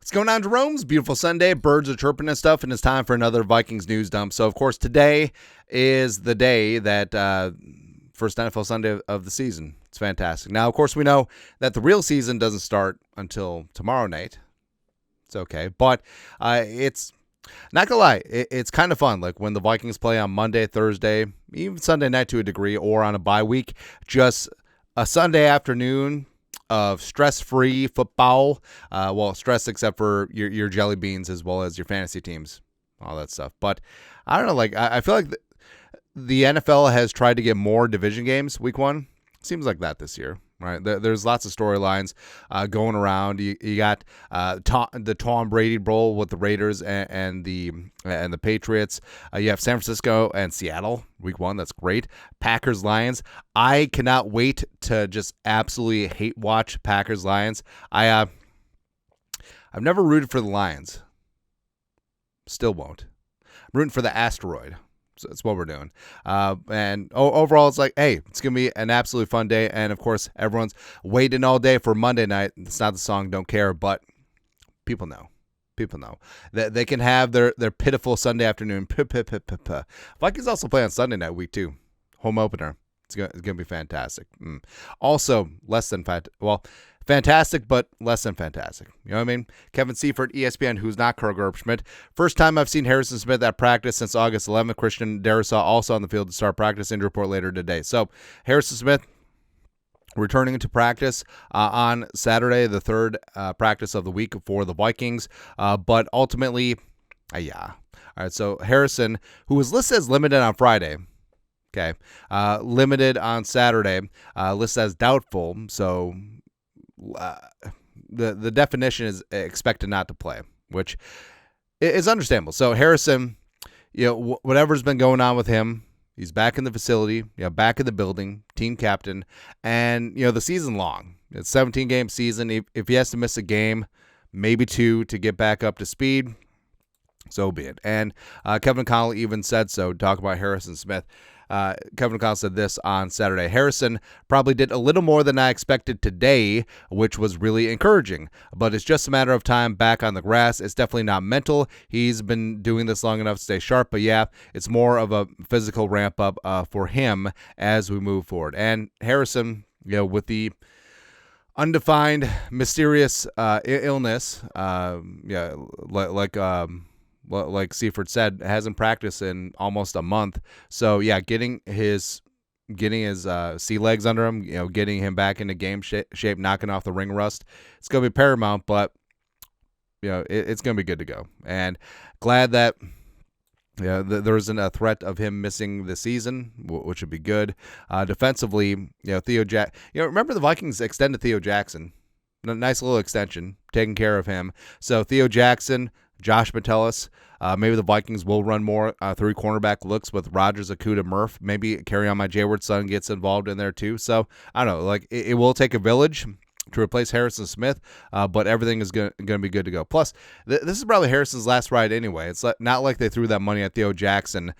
What's going on, Jerome's beautiful Sunday? Birds are chirping and stuff, and it's time for another Vikings news dump. So, of course, today is the day that first NFL Sunday of the season. It's fantastic. Now, of course, we know that the real season doesn't start until tomorrow night. It's okay, but it's not gonna lie, it's kind of fun. Like when the Vikings play on Monday, Thursday, even Sunday night to a degree, or on a bye week, just a Sunday afternoon of stress-free football. Well, stress except for your jelly beans as well as your fantasy teams, all that stuff. But I don't know. Like I feel like the NFL has tried to get more division games week one. Seems like that this year, right? There's lots of storylines going around. You got the Tom Brady Bowl with the Raiders and the Patriots. You have San Francisco and Seattle week one. That's great. Packers Lions. I cannot wait to just absolutely hate watch Packers Lions. I've never rooted for the Lions. Still won't. I'm rooting for the asteroid. So that's what we're doing. And overall, it's like, hey, it's going to be an absolutely fun day. And, of course, everyone's waiting all day for Monday night. It's not the song Don't Care, but people know. People know that they can have their pitiful Sunday afternoon. Vikings also play on Sunday night week 2. Home opener. It's going to be fantastic. Also, fantastic, but less than fantastic. You know what I mean? Kevin Seifert, ESPN, who's not Kirk Herbstreit. First time I've seen Harrison Smith at practice since August 11th. Christian Darrisaw also on the field to start practice. Injury report later today. So, Harrison Smith returning into practice on Saturday, the third practice of the week for the Vikings. But ultimately, yeah. All right, so Harrison, who was listed as limited on Friday, okay, limited on Saturday, listed as doubtful, so the definition is expected not to play, which is understandable. So Harrison, whatever's been going on with him, he's back in the facility, back in the building, team captain, and the season long. It's 17-game season. If he has to miss a game, maybe 2 to get back up to speed, so be it. And Kevin Connolly even said so. Talk about Harrison Smith. Kevin O'Connell said this on Saturday. Harrison probably did a little more than I expected today, which was really encouraging. But it's just a matter of time back on the grass. It's definitely not mental. He's been doing this long enough to stay sharp. But yeah, it's more of a physical ramp up for him as we move forward. And Harrison, with the undefined, mysterious illness, like Seifert said, hasn't practiced in almost a month. So yeah, getting his sea legs under him, getting him back into game shape, knocking off the ring rust, it's gonna be paramount. But it's gonna be good to go. And glad that there isn't a threat of him missing the season, which would be good. Defensively, Theo remember the Vikings extended Theo Jackson, a nice little extension, taking care of him. So Theo Jackson, Josh Metellus, maybe the Vikings will run more 3 cornerback looks with Rodgers, Akuta, Murph. Maybe carry on my Jayward son gets involved in there too. So I don't know, like it will take a village to replace Harrison Smith, but everything is going to be good to go. Plus, this is probably Harrison's last ride anyway. It's not like they threw that money at Theo Jackson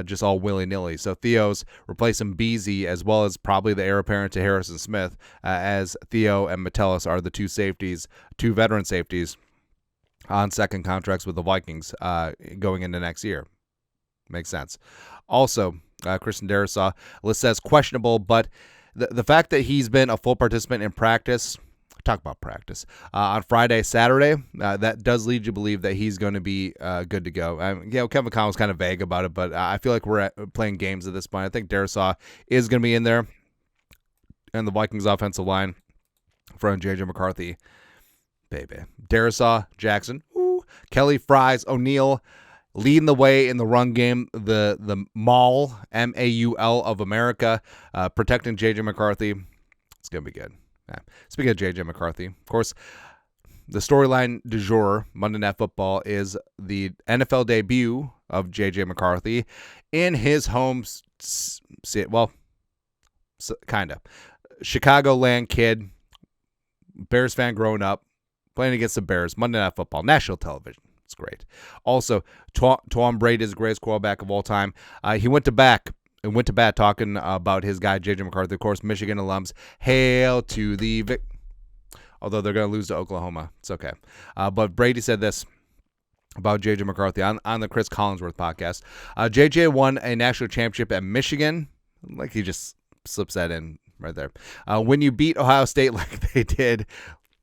just all willy-nilly. So Theo's replacing Beasley as well as probably the heir apparent to Harrison Smith, as Theo and Metellus are the 2 veteran safeties on second contracts with the Vikings going into next year. Makes sense. Also, Christian Darrisaw listed as questionable, but the fact that he's been a full participant in practice, talk about practice, on Friday, Saturday, that does lead you to believe that he's going to be good to go. Kevin Conn was kind of vague about it, but I feel like we're playing games at this point. I think Darrisaw is going to be in there, and the Vikings offensive line from JJ McCarthy, baby. Darrisaw, Jackson, Kelly, Fries, O'Neal, leading the way in the run game. The Maul, M-A-U-L of America, protecting J.J. McCarthy. It's going to be good. Yeah. Speaking of J.J. McCarthy, of course, the storyline du jour, Monday Night Football, is the NFL debut of J.J. McCarthy in his home city. Well, kind of. Chicagoland kid, Bears fan growing up, playing against the Bears, Monday Night Football, national television. It's great. Also, Tom Brady is the greatest quarterback of all time. He went to bat talking about his guy, J.J. McCarthy, of course, Michigan alums. Hail to the although they're going to lose to Oklahoma. It's okay. But Brady said this about J.J. McCarthy on the Chris Collinsworth podcast. J.J. won a national championship at Michigan. Like he just slips that in right there. When you beat Ohio State like they did.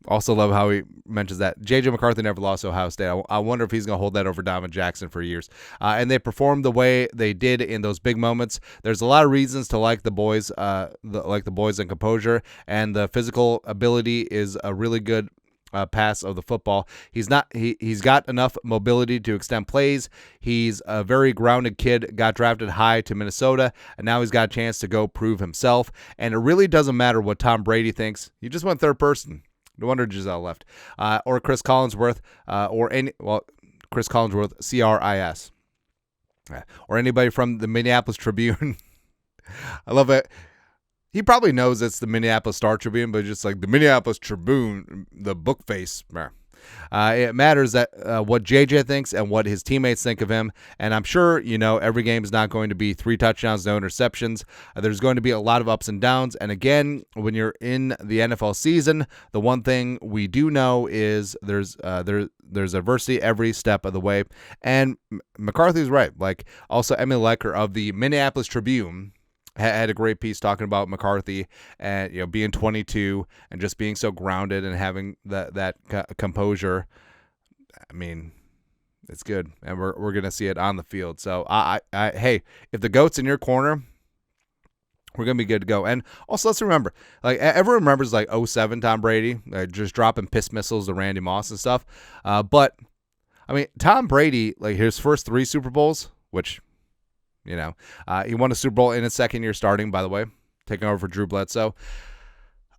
Also love how he mentions that. J.J. McCarthy never lost to Ohio State. I wonder if he's going to hold that over Donovan Jackson for years. And they performed the way they did in those big moments. There's a lot of reasons to like the boys, and composure, and the physical ability is a really good pass of the football. He's got enough mobility to extend plays. He's a very grounded kid, got drafted high to Minnesota, and now he's got a chance to go prove himself. And it really doesn't matter what Tom Brady thinks. He just went third person. No wonder Giselle left. Or Chris Collinsworth, Chris Collinsworth, CRIS. Or anybody from the Minneapolis Tribune. I love it. He probably knows it's the Minneapolis Star-Tribune, but just like the Minneapolis Tribune, the book face. It matters that what JJ thinks and what his teammates think of him. And I'm sure, every game is not going to be 3 touchdowns, no interceptions. There's going to be a lot of ups and downs. And again, when you're in the NFL season, the one thing we do know is there's adversity every step of the way. And McCarthy's right. Like also Emily Lecker of the Minneapolis Tribune had a great piece talking about McCarthy and being 22 and just being so grounded and having that composure. I mean, it's good, and we're gonna see it on the field. So hey, if the GOAT's in your corner, we're gonna be good to go. And also, let's remember, like everyone remembers like 2007 Tom Brady just dropping piss missiles to Randy Moss and stuff. But I mean, Tom Brady, like his first 3 Super Bowls, which. He won a Super Bowl in his second year starting, by the way, taking over for Drew Bledsoe.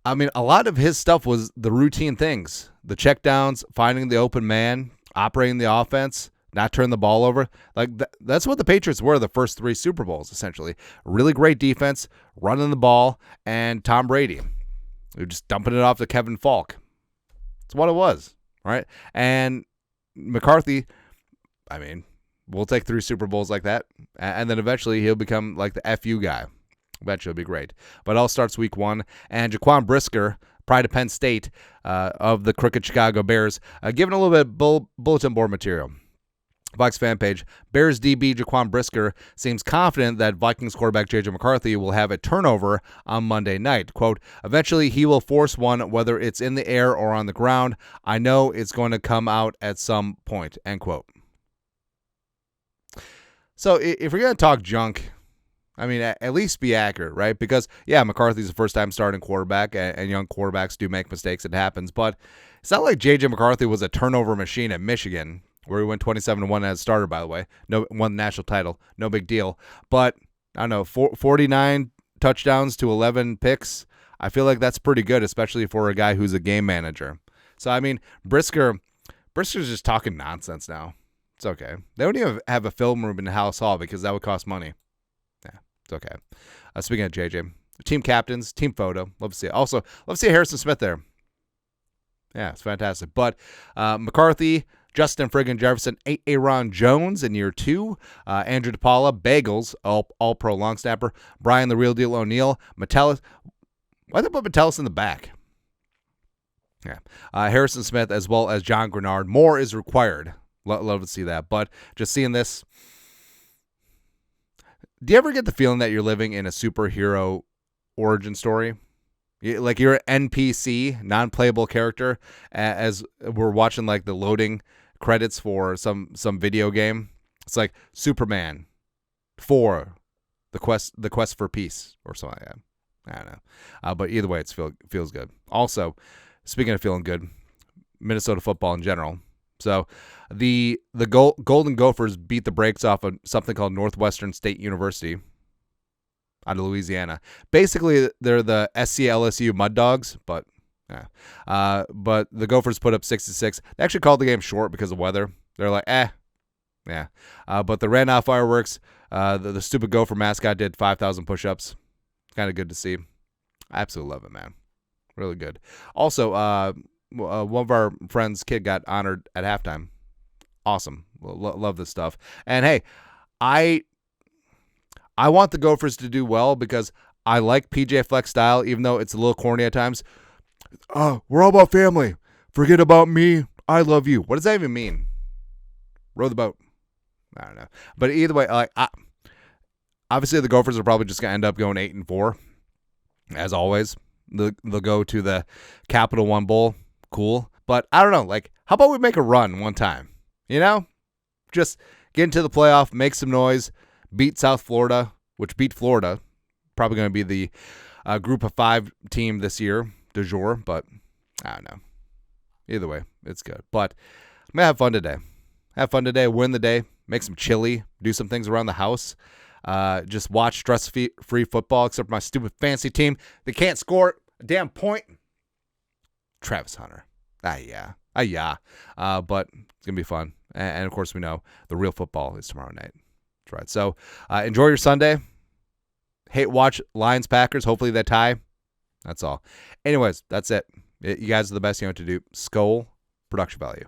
I mean, a lot of his stuff was the routine things, the checkdowns, finding the open man, operating the offense, not turning the ball over. Like that's what the Patriots were the first 3 Super Bowls, essentially. Really great defense, running the ball, and Tom Brady. You're just dumping it off to Kevin Falk. That's what it was, right? And McCarthy, I mean, we'll take 3 Super Bowls like that, and then eventually he'll become like the FU guy. Eventually it'll be great. But it all starts week 1, and Jaquan Brisker, pride of Penn State, of the crooked Chicago Bears, giving a little bit of bulletin board material. Vikes fan page, Bears DB Jaquan Brisker seems confident that Vikings quarterback J.J. McCarthy will have a turnover on Monday night. Quote, eventually he will force one, whether it's in the air or on the ground. I know it's going to come out at some point, end quote. So if you're going to talk junk, I mean, at least be accurate, right? Because, yeah, McCarthy's a first-time starting quarterback, and young quarterbacks do make mistakes. It happens. But it's not like J.J. McCarthy was a turnover machine at Michigan, where he went 27-1 as a starter, by the way. Won the national title. No big deal. But, I don't know, 49 touchdowns to 11 picks. I feel like that's pretty good, especially for a guy who's a game manager. So, I mean, Brisker's just talking nonsense now. It's okay. They don't even have a film room in House Hall because that would cost money. Yeah, it's okay. Speaking of JJ, team captains, team photo. Love to see it. Also, love to see Harrison Smith there. Yeah, it's fantastic. But McCarthy, Justin friggin' Jefferson, Aaron Jones in year 2. Andrew DePaula, Bagels, all pro long snapper. Brian the Real Deal O'Neal. Metellus. Why did they put Metellus in the back? Yeah. Harrison Smith as well as John Grenard. More is required. Love to see that. But just seeing this, do you ever get the feeling that you're living in a superhero origin story? Like you're an NPC, non-playable character, as we're watching like the loading credits for some video game. It's like Superman 4, the quest for peace or something like that. I don't know. But either way, it feels good. Also, speaking of feeling good, Minnesota football in general. So the Golden Gophers beat the brakes off of something called Northwestern State University out of Louisiana. Basically, they're the SC-LSU Mud Dogs, but yeah. But the Gophers put up 66. They actually called the game short because of weather. They're like, yeah. But the ran out fireworks. The stupid Gopher mascot did 5,000 push-ups. Kind of good to see. I absolutely love it, man. Really good. Also, one of our friends' kid got honored at halftime. Awesome. Love this stuff. And hey, I want the Gophers to do well because I like PJ Fleck's style, even though it's a little corny at times. We're all about family. Forget about me. I love you. What does that even mean? Row the boat. I don't know. But either way, obviously the Gophers are probably just going to end up going 8-4, as always. They'll go to the Capital One Bowl. Cool. But I don't know. Like, how about we make a run one time? You know? Just get into the playoff, make some noise, beat South Florida, which beat Florida. Probably going to be the group of 5 team this year, du jour. But I don't know. Either way, it's good. But I'm going to have fun today. Have fun today, win the day, make some chili, do some things around the house. Just watch stress-free football, except for my stupid fancy team. They can't score a damn point. Travis Hunter. Yeah. But it's going to be fun. And, of course, we know the real football is tomorrow night. That's right. So enjoy your Sunday. Watch Lions-Packers. Hopefully they tie. That's all. Anyways, that's it. You guys are the best. You know what to do. Skol, production value.